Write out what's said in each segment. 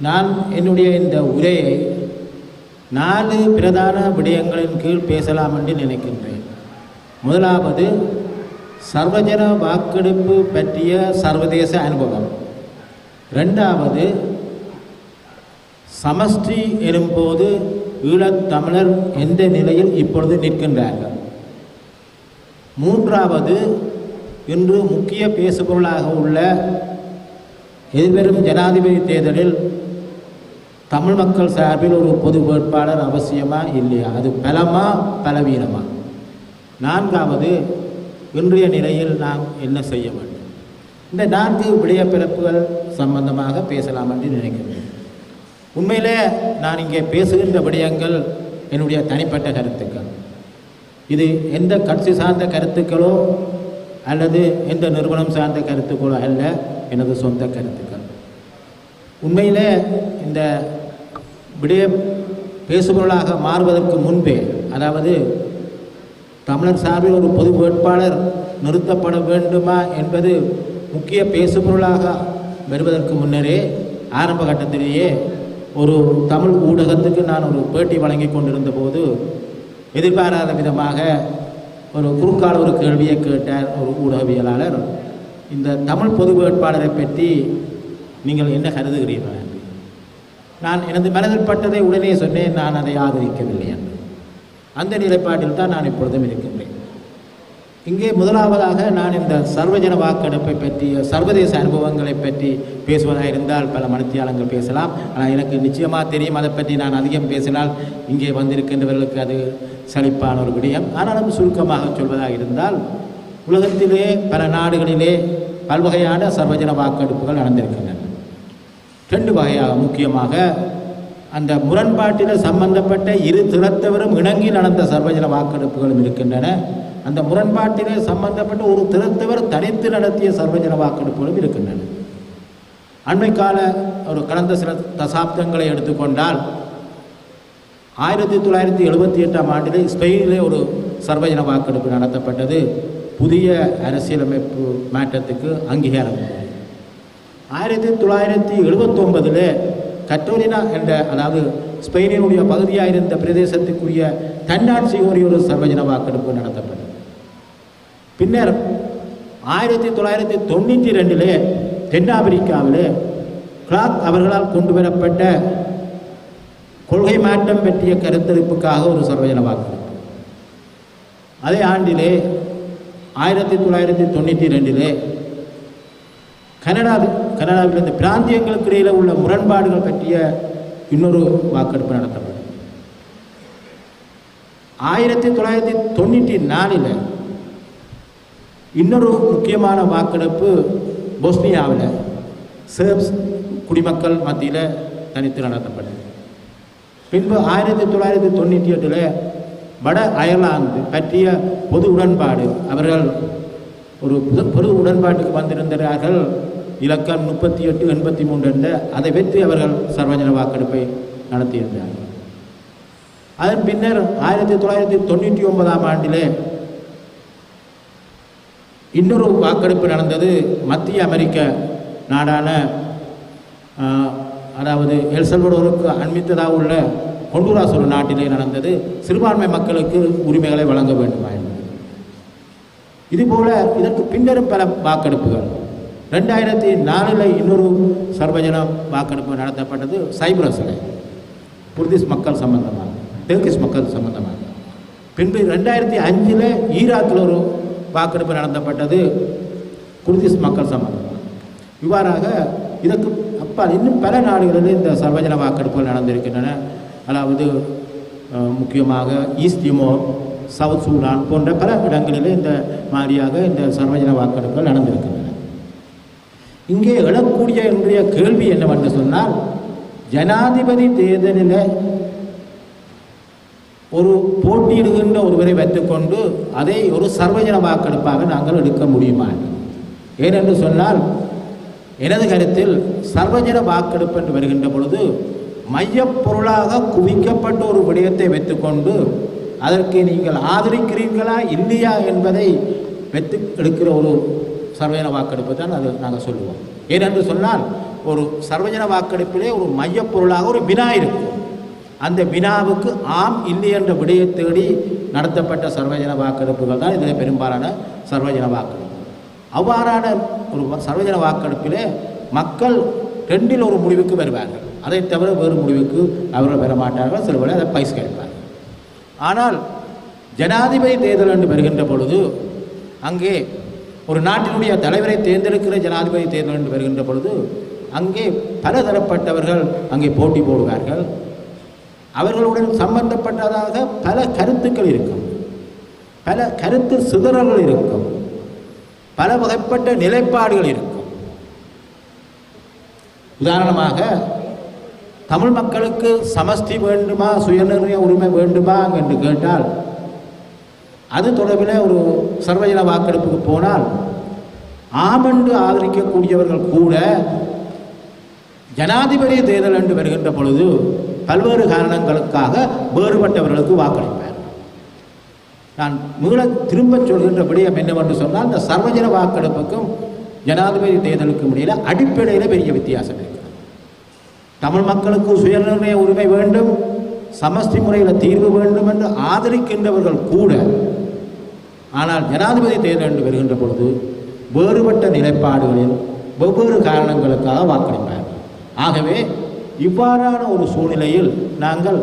நான் என்னுடைய இந்த உரையை 4 பிரதான விடயங்களின் கீழ் பேசலாம் என்று நினைக்கின்றேன். முதலாவது, சர்வஜன வாக்கெடுப்பு பற்றிய சர்வதேச அனுபவம். இரண்டாவது, சமஷ்டி எனும்போது ஈழத்தமிழர் எந்த நிலையில் இப்பொழுது நிற்கின்றார்கள். மூன்றாவது, இன்று முக்கிய பேசுபொருளாக உள்ள எதிர்வரும் ஜனாதிபதி தேர்தலில் தமிழ் மக்கள் சார்பில் ஒரு பொது வேட்பாளர் அவசியமா இல்லையா, அது பலமா பலவீனமா. நான்காவது, இன்றைய நிலையில் நாம் என்ன செய்ய வேண்டும். இந்த 4 விடயப்பிறப்புகள் சம்பந்தமாக பேசலாம் என்று நினைக்கிறேன். உண்மையிலே நான் இங்கே பேசுகின்ற விடயங்கள் என்னுடைய தனிப்பட்ட கருத்துக்கள். இது எந்த கட்சி சார்ந்த கருத்துக்களோ அல்லது எந்த நிறுவனம் சார்ந்த கருத்துக்களோ அல்ல, எனது சொந்த கருத்துக்கள். உண்மையிலே இந்த விடயம் பேசுபொருளாக மாறுவதற்கு முன்பே, அதாவது தமிழர் சார்பில் ஒரு பொது வேட்பாளர் நிறுத்தப்பட வேண்டுமா என்பது முக்கிய பேசுபொருளாக வருவதற்கு முன்னரே ஆரம்ப கட்டத்திலேயே ஒரு தமிழ் ஊடகத்துக்கு நான் ஒரு பேட்டி வழங்கி கொண்டிருந்த போது எதிர்பாராத விதமாக ஒரு குறுக்கால ஒரு கேள்வியை கேட்டார் ஒரு ஊடகவியலாளர். இந்த தமிழ் பொது வேட்பாளரை பற்றி நீங்கள் என்ன கருதுகிறீர்கள் என்று. நான் எனது மனதில் பட்டதை உடனே சொன்னேன், நான் அதை ஆதரிக்கவில்லை என்று. அந்த நிலைப்பாட்டில் தான் நான் இப்பொழுதும் இருக்கின்றேன். இங்கே முதலாவதாக நான் இந்த சர்வஜன வாக்கெடுப்பை பற்றிய சர்வதேச அனுபவங்களை பற்றி பேசுவதாக இருந்தால் பல மணித்தியாலங்கள் பேசலாம். ஆனால் எனக்கு நிச்சயமாக தெரியும், அதை பற்றி நான் அதிகம் பேசினால் இங்கே வந்திருக்கின்றவர்களுக்கு அது சலிப்பான ஒரு விடயம். ஆனாலும் சுருக்கமாக சொல்வதாக இருந்தால், உலகத்திலே பல நாடுகளிலே பல்வகையான சர்வஜன வாக்கெடுப்புகள் நடந்திருக்கின்றன. 2 வகையாக, முக்கியமாக அந்த முரண்பாட்டில் சம்பந்தப்பட்ட இரு திறத்தவரும் இணங்கி நடந்த சர்வஜன வாக்கெடுப்புகளும் இருக்கின்றன. அந்த முரண்பாட்டிலே சம்பந்தப்பட்ட ஒரு திறத்தவர் தனித்து நடத்திய சர்வஜன வாக்கெடுப்புகளும் இருக்கின்றன. அண்மை கால ஒரு கடந்த சில தசாப்தங்களை எடுத்துக்கொண்டால் 1978ஆம் ஆண்டிலே ஸ்பெயினிலே ஒரு சர்வஜன வாக்கெடுப்பு நடத்தப்பட்டது. புதிய அரசியலமைப்பு மாற்றத்துக்கு அங்கீகாரம். 1979 கட்டோலினா என்ற, அதாவது ஸ்பெயினினுடைய பகுதியாக இருந்த பிரதேசத்துக்குரிய தன்னாட்சி கோரிய ஒரு சர்வஜன வாக்கெடுப்பு நடத்தப்பட்டது. பின்னர் 1992 தென்னாப்பிரிக்காவிலே கிளார்க் அவர்களால் கொண்டு வரப்பட்ட கொள்கை மாற்றம் பற்றிய கருத்தரிப்புக்காக ஒரு சர்வஜன வாக்கெடுப்பு. அதே ஆண்டிலே 1992 கனடாவில் இந்த பிராந்தியங்களுக்கு இடையில் உள்ள முரண்பாடுகள் பற்றிய இன்னொரு வாக்கெடுப்பு நடத்தப்பட்டது. 1994 இன்னொரு முக்கியமான வாக்கெடுப்பு போஸ்னியாவில் சேர்ப்ஸ் குடிமக்கள் மத்தியில் தனித்து நடத்தப்பட்டது. பின்பு 1998 வட அயர்லாந்து பற்றிய பொது உடன்பாடு, அவர்கள் ஒரு பொது உடன்பாட்டுக்கு வந்திருந்தார்கள். இலக்கம் 3883 என்ற, அதை வெற்றி அவர்கள் சர்வஜன வாக்கெடுப்பை நடத்தியிருந்தார்கள். அதன் பின்னர் 1999ஆம் ஆண்டிலே இன்னொரு வாக்கெடுப்பு நடந்தது. மத்திய அமெரிக்க நாடான, அதாவது எல் சல்வடோருக்கு அண்மித்ததாக உள்ள ஹொண்டுராஸ் ஒரு நாட்டிலே நடந்தது. சிறுபான்மை மக்களுக்கு உரிமைகளை வழங்க வேண்டுமா என்பது. இதுபோல இதற்கு பின்னரும் பல வாக்கெடுப்புகள். 2004 இன்னொரு சர்வஜன வாக்கெடுப்பு நடத்தப்பட்டது சைப்ரஸில், குர்திஷ் மக்கள் சம்பந்தமாக, டர்க்கிஷ் மக்கள் சம்பந்தமாக. பின்பு 2005 ஈராக்கில் ஒரு வாக்கெடுப்பு நடத்தப்பட்டது குர்திஷ் மக்கள் சம்பந்தமாக. இவ்வாறாக இதற்கு அப்பால் இன்னும் பல நாடுகளில் இந்த சர்வஜன வாக்கெடுப்புகள் நடந்திருக்கின்றன. அதாவது முக்கியமாக ஈஸ்ட் திமோர், சவுத் சூடான் போன்ற பல இடங்களிலே இந்த மாதிரியாக இந்த சர்வஜன வாக்கெடுப்புகள் நடந்திருக்கின்றன. இங்கே எழக்கூடிய இன்றைய கேள்வி என்னவென்று சொன்னால், ஜனாதிபதி தேர்தலில் ஒரு போட்டியிடுகின்ற ஒருவரை வைத்துக்கொண்டு அதை ஒரு சர்வஜன வாக்கெடுப்பாக நாங்கள் எடுக்க முடியுமா? ஏனென்று சொன்னால், எனது கருத்தில் சர்வஜன வாக்கெடுப்பு என்று வருகின்ற பொழுது மையப்பொருளாக குவிக்கப்பட்ட ஒரு விடயத்தை வைத்துக்கொண்டு அதற்கு நீங்கள் ஆதரிக்கிறீர்களா இல்லையா என்பதை எடுக்கிற ஒரு சர்வஜன வாக்கெடுப்பு தான் அது நாங்கள் சொல்லுவோம். ஏனென்று சொன்னால், ஒரு சர்வஜன வாக்கெடுப்பிலே ஒரு மையப்பொருளாக ஒரு வினா இருக்கும். அந்த வினாவுக்கு ஆம் இல்லை என்ற விடையை தேடி நடத்தப்பட்ட சர்வஜன வாக்கெடுப்புகள் தான் இதில் பெரும்பாலான சர்வஜன வாக்கெடுப்பு. அவ்வாறான ஒரு சர்வஜன வாக்கெடுப்பிலே மக்கள் ரெண்டில் ஒரு முடிவுக்கு வருவார்கள். அதை தவிர வேறு முடிவுக்கு அவர்கள் பெற மாட்டார்கள். சிலவரை அதை பைஸ் கேட்பார்கள். ஆனால் ஜனாதிபதி தேர்தல் என்று வருகின்ற பொழுது அங்கே ஒரு நாட்டினுடைய தலைவரை தேர்ந்தெடுக்கிற ஜனாதிபதி தேர்தல் என்று வருகின்ற பொழுது அங்கே பல தரப்பட்டவர்கள் அங்கே போட்டி போடுவார்கள். அவர்களுடன் சம்பந்தப்பட்டதாக பல கருத்துக்கள் இருக்கும், பல கருத்து சிதறல்கள் இருக்கும், பல வகைப்பட்ட நிலைப்பாடுகள் இருக்கும். உதாரணமாக தமிழ் மக்களுக்கு சமஷ்டி வேண்டுமா சுயநிர்ணய உரிமை வேண்டுமா என்று கேட்டால் அது தொடர்பில் ஒரு சர்வஜன வாக்கெடுப்புக்கு போனால் ஆமென்று ஆதரிக்கக்கூடியவர்கள் கூட ஜனாதிபதி தேர்தல் என்று வருகின்ற பொழுது பல்வேறு காரணங்களுக்காக வேறுபட்டவர்களுக்கு வாக்களிப்பார். நான் மீள திரும்ப சொல்கின்ற விடயம் என்னவென்று சொன்னால் இந்த சர்வஜன வாக்கெடுப்புக்கும் ஜனாதிபதி தேர்தலுக்கும் இடையில அடிப்படையில் பெரிய வித்தியாசம் இருக்கிறது. தமிழ் மக்களுக்கு சுயநிர்ணய உரிமை வேண்டும், சமஷ்டி முறையில் தீர்வு வேண்டும் என்று ஆதரிக்கின்றவர்கள் கூட ஆனால் ஜனாதிபதி தேர்தல் என்று வருகின்ற பொழுது வேறுபட்ட நிலைப்பாடுகளில் வெவ்வேறு காரணங்களுக்காக வாக்களிப்பார்கள். ஆகவே இவ்வாறான ஒரு சூழ்நிலையில் நாங்கள்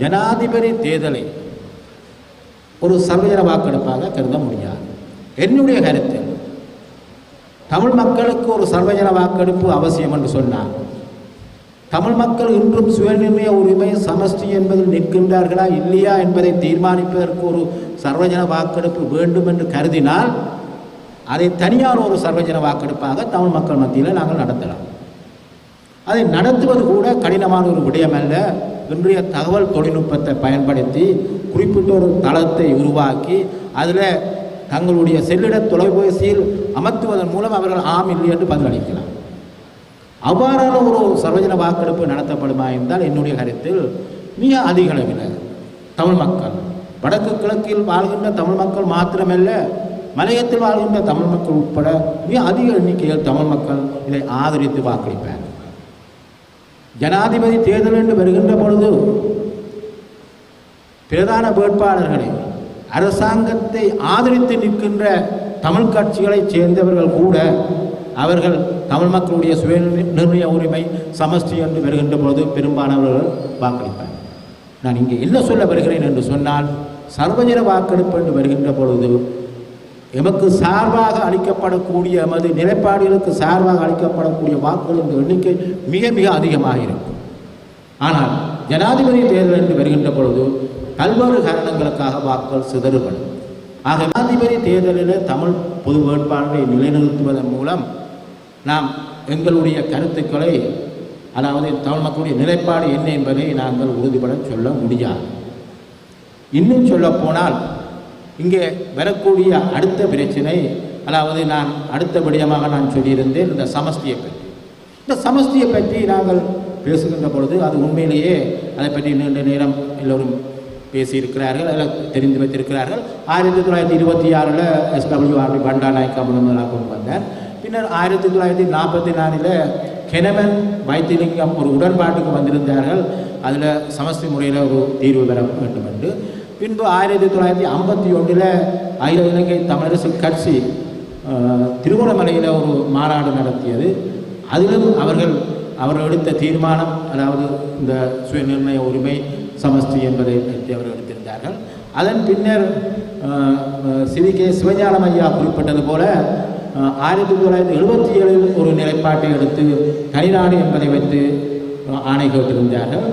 ஜனாதிபதி தேர்தலை ஒரு சர்வஜன வாக்கெடுப்பாக கருத முடியாது. என்னுடைய கருத்து தமிழ் மக்களுக்கு ஒரு சர்வஜன வாக்கெடுப்பு அவசியம் என்று சொன்னார். தமிழ் மக்கள் இன்றும் சுயநிர்ணய உரிமை சமஷ்டி என்பதில் நிற்கின்றார்களா இல்லையா என்பதை தீர்மானிப்பதற்கு ஒரு சர்வஜன வாக்கெடுப்பு வேண்டும் என்று கருதினால் அதை தனியார் ஒரு சர்வஜன வாக்கெடுப்பாக தமிழ் மக்கள் மத்தியில் நாங்கள் நடத்தலாம். அதை நடத்துவது கூட கடினமான ஒரு விடயம் அல்ல. இன்றைய தகவல் தொழில்நுட்பத்தை பயன்படுத்தி குறிப்பிட்ட ஒரு தளத்தை உருவாக்கி அதில் தங்களுடைய செல்லிட தொலைபேசியில் அமர்த்துவதன் மூலம் அவர்கள் ஆம் இல்லை என்று பதிலளிக்கலாம். அவ்வாறான ஒரு சர்வஜன வாக்கெடுப்பு நடத்தப்படுமா என்றால் என்னுடைய கருத்தில் மிக அதிக அளவில் தமிழ் மக்கள், வடக்கு கிழக்கில் வாழ்கின்ற தமிழ் மக்கள் மாத்திரமல்ல, மலையத்தில் வாழ்கின்ற தமிழ் மக்கள் உட்பட மிக அதிக எண்ணிக்கையில் தமிழ் மக்கள் இதை ஆதரித்து வாக்களிப்பார். ஜனாதிபதி தேர்தல் என்று வருகின்ற பொழுது பிரதான வேட்பாளர்களை அரசாங்கத்தை ஆதரித்து நிற்கின்ற தமிழ் கட்சிகளைச் சேர்ந்தவர்கள் கூட அவர்கள் தமிழ் மக்களுடைய சுய நிர்ணய உரிமை சமஷ்டி என்று வருகின்ற பொழுது பெரும்பாலானவர்கள் வாக்களிப்பார். நான் இங்கே என்ன சொல்ல வருகிறேன் என்று சொன்னால் சர்வஜன வாக்கெடுப்பு என்று வருகின்ற பொழுது எமக்கு சார்பாக அளிக்கப்படக்கூடிய எமது நிலைப்பாடுகளுக்கு சார்பாக அளிக்கப்படக்கூடிய வாக்குகளின் எண்ணிக்கை மிக மிக அதிகமாக இருக்கும். ஆனால் ஜனாதிபதி தேர்தல் என்று வருகின்ற பொழுது பல்வேறு காரணங்களுக்காக வாக்குகள் சிதறுபடும். ஆக ஜனாதிபதி தேர்தலில் தமிழ் பொது வேட்பாளரை நிலைநிறுத்துவதன் மூலம் நாம் எங்களுடைய கருத்துக்களை, அதாவது தமிழ் மக்களுடைய நிலைப்பாடு என்ன என்பதை நாங்கள் உறுதிபட சொல்ல முடியாது. இன்னும் சொல்லப்போனால் இங்கே வரக்கூடிய அடுத்த பிரச்சனை, அதாவது நான் அடுத்த விடயமாக நான் சொல்லியிருந்தேன் இந்த சமஷ்டியை பற்றி. இந்த சமஷ்டியை பற்றி நாங்கள் பேசுகின்ற பொழுது அது உண்மையிலேயே அதை பற்றி நீண்ட நேரம் எல்லோரும் பேசியிருக்கிறார்கள், அதில் தெரிந்து வைத்திருக்கிறார்கள். 1926 SWR பண்டாநாயக்கா முதலாக கொண்டு வந்தார். பின்னர் 1944 கெனமன் வைத்திலிங்கம் ஒரு உடன்பாட்டுக்கு வந்திருந்தார்கள். அதில் சமஷ்டி முறையில் ஒரு தீர்வு பெற வேண்டும் என்று. பின்பு 1951 அகில இலங்கை தமிழரசு கட்சி திருகோணமலையில் ஒரு மாநாடு நடத்தியது. அதிலும் அவர்கள் எடுத்த தீர்மானம், அதாவது இந்த சுயநிர்ணய உரிமை சமஷ்டி என்பதை பற்றி அவர்கள் எடுத்திருந்தார்கள். அதன் பின்னர் சிவிகே சிவஞானம் ஐயா குறிப்பிட்டது போல 1977 ஒரு நிலைப்பாட்டை எடுத்து தனிநாடு என்பதை வைத்து ஆணை கேட்டிருந்தார்கள்.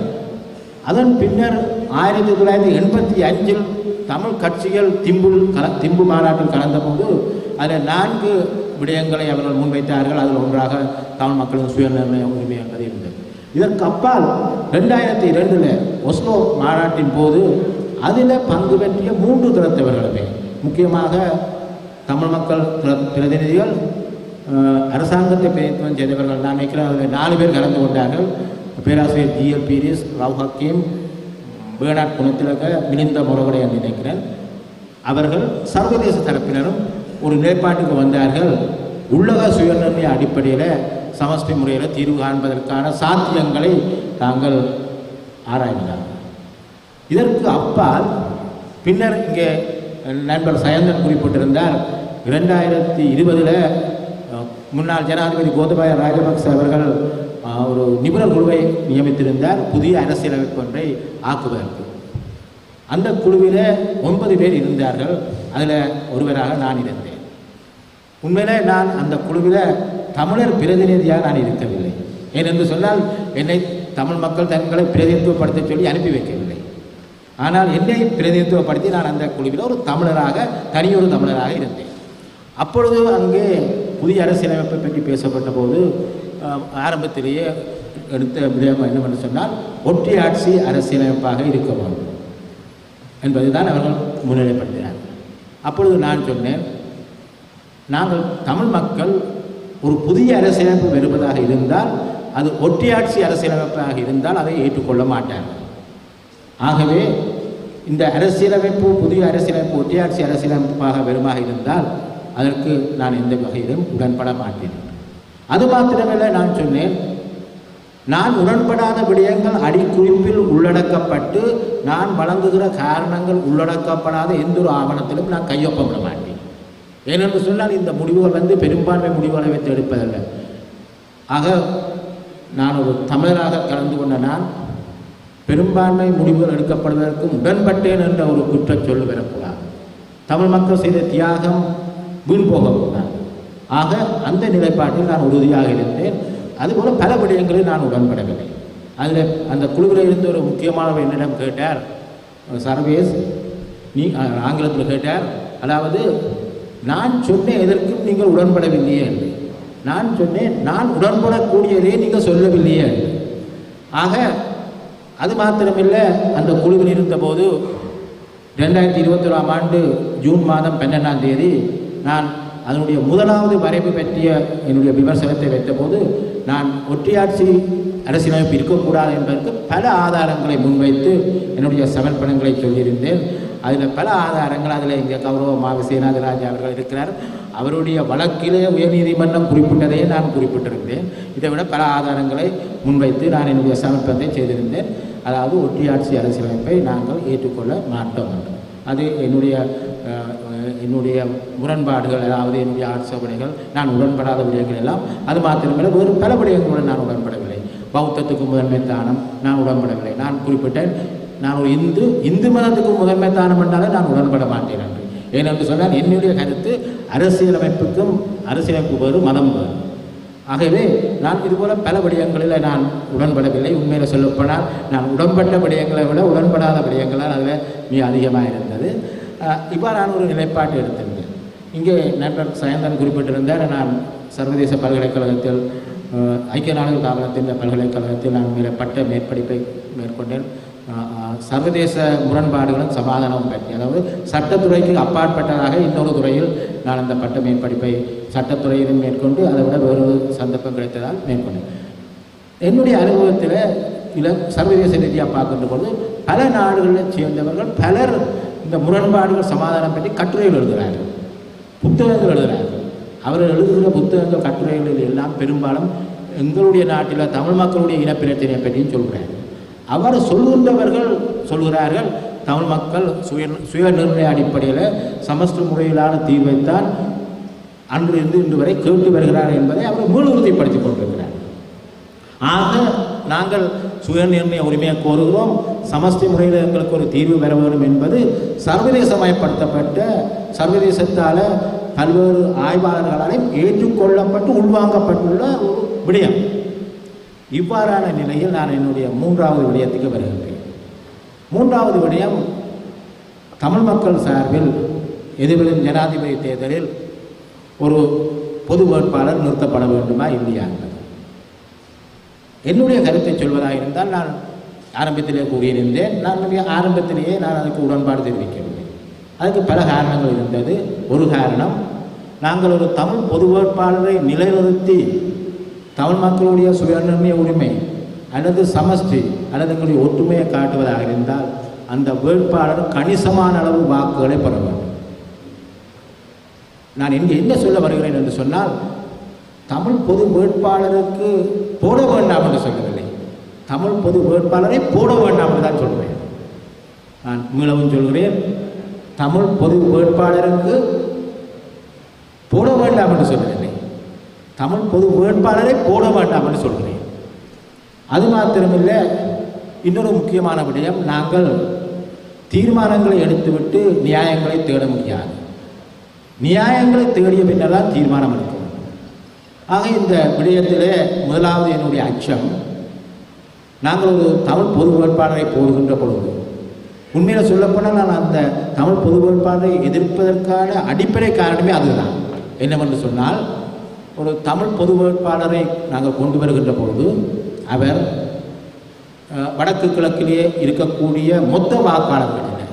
அதன் பின்னர் 1985 தமிழ் கட்சிகள் திம்பு மாநாட்டில் கலந்தபோது அதில் 4 விடயங்களை அவர்கள் முன்வைத்தார்கள். அதில் ஒன்றாக தமிழ் மக்களின் சுயநிர்ணய உரிமை என்பது இருந்தது. இதற்கு அப்பால் 2002 ஒஸ்லோ மாநாட்டின் போது அதில் பங்கு பெற்றிய 3 திறத்தவர்களுமே, முக்கியமாக தமிழ் மக்கள் பிரதிநிதிகள், அரசாங்கத்தை பிரதிநிதித்துவம் செய்தவர்கள், நான் நினைக்கிறேன் அதில் 4 பேர் கலந்து கொண்டார்கள். பேராசிரியர் GL பீரிஸ், ராவ் ஹக்கீம், பேர்னாட் குணத்திலக, மிலிந்த முரகடை என்று நினைக்கிறேன். அவர்கள் சர்வதேச தரப்பினரும் ஒரு நிலைப்பாட்டுக்கு வந்தார்கள். உள்ளக சுயநிர்ணய அடிப்படையில் சமஷ்டி முறையில் தீர்வு காண்பதற்கான சாத்தியங்களை நாங்கள் ஆராய்ந்தார். இதற்கு அப்பால் பின்னர் இங்கே நண்பர் சயந்தன் குறிப்பிட்டிருந்தார், 2020 முன்னாள் ஜனாதிபதி கோத்தபாய ராஜபக்ச அவர்கள் ஒரு நிபுணர் குழுவை நியமித்திருந்தார் புதிய அரசியலமைப்பு ஒன்றை ஆக்குவதற்கு. அந்த குழுவில் 9 பேர் இருந்தார்கள். அதில் ஒருவராக நான் இருந்தேன். உண்மையிலே நான் அந்த குழுவில் தமிழர் பிரதிநிதியாக நான் இருக்கவில்லை. ஏனென்று சொன்னால் என்னை தமிழ் மக்கள் தங்களை பிரதிநிதித்துவப்படுத்த சொல்லி அனுப்பி வைக்கவில்லை. ஆனால் என்னை பிரதிநிதித்துவப்படுத்தி நான் அந்த குழுவில் ஒரு தமிழராக, தனியொரு தமிழராக இருந்தேன். அப்பொழுது அங்கே புதிய அரசியலமைப்பை பற்றி பேசப்பட்ட போது ஆரம்பத்திலேயே எடுத்த விடயம் என்னவென்று சொன்னால் ஒற்றையாட்சி அரசியலமைப்பாக இருக்க வேண்டும் என்பதுதான் அவர்கள் முன்னிலைப்படுத்தினார். அப்பொழுது நான் சொன்னேன், நாங்கள் தமிழ் மக்கள் ஒரு புதிய அரசியலமைப்பு வருவதாக இருந்தால் அது ஒற்றையாட்சி அரசியலமைப்பாக இருந்தால் அதை ஏற்றுக்கொள்ள மாட்டார்கள். ஆகவே இந்த அரசியலமைப்பு புதிய அரசியலமைப்பு ஒற்றையாட்சி அரசியலமைப்பாக வருமாக இருந்தால் அதற்கு நான் எந்த வகையிலும் உடன்பட மாட்டேன். அது மாத்திரமல்ல, நான் சொன்னேன், நான் உடன்படாத விடயங்கள் அடிக்குறிப்பில் உள்ளடக்கப்பட்டு நான் வழங்குகிற காரணங்கள் உள்ளடக்கப்படாத எந்த ஒரு ஆவணத்திலும் நான் கையொப்பமிட மாட்டேன். ஏனென்று சொன்னால் இந்த முடிவுகள் பெரும்பான்மை முடிவுகளை வைத்து எடுப்பதல்ல. ஆக நான் ஒரு தமிழராக கலந்து கொண்ட நான் பெரும்பான்மை முடிவுகள் எடுக்கப்படுவதற்கு உடன்பட்டேன் என்ற ஒரு குற்றச்சொல் வரக்கூடாது. தமிழ் மக்கள் செய்த தியாகம் வீண் போகக்கூடாது. ஆக அந்த நிலைப்பாட்டில் நான் உறுதியாக இருந்தேன். அதுபோல் பல விடயங்களில் நான் உடன்படவில்லை. அதில் அந்த குழுவில் இருந்த ஒரு முக்கியமானவர் என்னிடம் கேட்டார், சர்வேஸ், நீ ஆங்கிலத்தில் கேட்டார், அதாவது நான் சொன்னேன் எதற்கும் நீங்கள் உடன்படவில்லையே என்று. நான் சொன்னேன், நான் உடன்படக்கூடியதே நீங்கள் சொல்லவில்லையே என்று. ஆக அது மாத்திரமில்லை, அந்த குழுவில் இருந்தபோது 2021ஆம் ஆண்டு ஜூன் மாதம் 12ஆம் தேதி நான் அதனுடைய முதலாவது வரைவு பற்றிய என்னுடைய விமர்சனத்தை வைத்தபோது நான் ஒற்றையாட்சி அரசியலமைப்பு இருக்கக்கூடாது என்பதற்கு பல ஆதாரங்களை முன்வைத்து என்னுடைய சமர்ப்பணங்களை சொல்லியிருந்தேன். அதில் பல ஆதாரங்கள், அதில் இங்கே கௌரவ மாவி சேனாதிராஜா அவர்கள் இருக்கிறார், அவருடைய வழக்கிலே உயர்நீதிமன்றம் குறிப்பிட்டதையே நான் குறிப்பிட்டிருந்தேன். இதை விட பல ஆதாரங்களை முன்வைத்து நான் என்னுடைய சமர்ப்பணத்தை செய்திருந்தேன். அதாவது ஒற்றையாட்சி அரசியலமைப்பை நாங்கள் ஏற்றுக்கொள்ள மாட்டோம் என்று. அது என்னுடைய முரண்பாடுகள், அதாவது என்னுடைய ஆட்சேபனைகள், நான் உடன்படாத விடயங்கள் எல்லாம். அது மாத்திரமில்லை, வேறு பல விடயங்களுடன் நான் உடன்படவில்லை. பௌத்தத்துக்கு முதன்மை தானம் நான் உடன்படவில்லை. நான் குறிப்பிட்டேன், நான் ஒரு இந்து மதத்துக்கு முதன்மை தானம் என்றாலும் நான் உடன்பட மாட்டேன் என்று. ஏனென்று சொன்னால் என்னுடைய கருத்து அரசியலமைப்புக்கும் அரசியலமைப்பு வேறு, மதம் வேறு. ஆகவே நான் இதுபோல் பல விடயங்களில் நான் உடன்படவில்லை. உண்மையில் சொல்லப்போனால் நான் உடன்பட்ட விடயங்களை விட உடன்படாத விடயங்களால் அதில் மிக அதிகமாக இருந்தது. இவ்வாறான ஒரு நிலைப்பாட்டை எடுத்திருந்தேன். இங்கே நண்பர் சயந்தன் குறிப்பிட்டிருந்தார், நான் சர்வதேச பல்கலைக்கழகத்தில் ஐக்கிய நாடுகள் தாபனத்தின் பல்கலைக்கழகத்தில் நான் பட்ட மேற்படிப்பை மேற்கொண்டேன். சர்வதேச முரண்பாடுகளும் சமாதானமும் பற்றி, அதாவது சட்டத்துறைக்கு அப்பாற்பட்டதாக இன்னொரு துறையில் நான் அந்த பட்ட மேற்படிப்பை சட்டத்துறையிலும் மேற்கொண்டு அதை விட வேறு சந்தர்ப்பம் கிடைத்ததால் மேற்கொண்டேன். என்னுடைய அனுபவத்தில் சர்வதேச ரீதியாக பார்க்கின்ற போது பல நாடுகளில் சேர்ந்தவர்கள் பலர் இந்த முரண்பாடுகள் சமாதானம் பற்றி கட்டுரைகள் எழுதுகிறார்கள், புத்தகங்கள் எழுதுகிறார்கள். அவர்கள் எழுதுகிற புத்தகங்கள் கட்டுரைகளில் எல்லாம் பெரும்பாலும் எங்களுடைய நாட்டில் தமிழ் மக்களுடைய இனப்பிரச்சனையை பற்றியும் சொல்கிறார்கள். அவர் சொல்கின்றவர்கள் சொல்கிறார்கள், தமிழ் மக்கள் சுய நிர்ணய அடிப்படையில் சமஷ்டி முறையிலான தீர்வைத்தான் அன்றிருந்து இன்று வரை கேட்டு வருகிறார் என்பதை அவர் மீள் உறுதிப்படுத்திக் கொண்டிருக்கிறார். ஆக நாங்கள் சுய நிர்ணய உரிமையை கோருகிறோம், சமஷ்டி முறையில் எங்களுக்கு ஒரு தீர்வு பெற வேண்டும் என்பது சர்வதேசமயப்படுத்தப்பட்ட, சர்வதேசத்தால் பல்வேறு ஆய்வாளர்களாலும் ஏற்றுக்கொள்ளப்பட்டு உள்வாங்கப்பட்டுள்ள ஒரு விடயம். இவ்வாறான நிலையில் நான் என்னுடைய 3வது விடயத்துக்கு வருகின்றேன். 3வது விடயம், தமிழ் மக்கள் சார்பில் எதிர்வரும் ஜனாதிபதி தேர்தலில் ஒரு பொது வேட்பாளர் நிறுத்தப்பட வேண்டுமா இல்லையா என்பது. என்னுடைய கருத்தை சொல்வதாக இருந்தால், நான் ஆரம்பத்திலே கூறியிருந்தேன், ஆரம்பத்திலேயே நான் அதுக்கு உடன்பாடு தெரிவிக்கவில்லை. அதுக்கு பல காரணங்கள் இருந்தது. ஒரு காரணம், நாங்கள் ஒரு தமிழ் பொது வேட்பாளரை நிலைநிறுத்தி தமிழ் மக்களுடைய சுயநிர்ணய உரிமை அல்லது சமஷ்டி அல்லது எங்களுடைய ஒற்றுமையை காட்டுவதாக இருந்தால் அந்த வேட்பாளர் கணிசமான அளவு வாக்குகளை பெற வேண்டும். நான் இங்கே என்ன சொல்ல வருகிறேன் என்று சொன்னால், தமிழ் பொது வேட்பாளருக்கு போட வேண்டாம் என்று சொல்லவில்லை. தமிழ் பொது வேட்பாளரை போட வேண்டாம் என்று தான் சொல்கிறேன். நான் மீளவும் சொல்கிறேன், தமிழ் பொது வேட்பாளருக்கு போட வேண்டாம் என்று சொல்லவில்லை, தமிழ் பொது வேட்பாளரை போட வேண்டாம் என்று சொல்கிறேன். அது மாத்திரமில்லை, இன்னொரு முக்கியமான விடயம், நாங்கள் தீர்மானங்களை எடுத்துவிட்டு நியாயங்களை தேட முடியாது. நியாயங்களை தேடிய பின்னர் தான் தீர்மானம் எடுக்கும். ஆக இந்த விடயத்திலே முதலாவது என்னுடைய அச்சம், நாங்கள் ஒரு தமிழ் பொது வேட்பாளரை போடுகின்ற பொழுது, உண்மையில் சொல்லப்போனால் நான் அந்த தமிழ் பொது வேட்பாளரை எதிர்ப்பதற்கான அடிப்படை காரணமே அதுதான். என்னவென்று சொன்னால், ஒரு தமிழ் பொது வேட்பாளரை நாங்கள் கொண்டு வருகின்ற பொழுது அவர் வடக்கு கிழக்கிலே இருக்கக்கூடிய மொத்த வாக்காளர்களில்,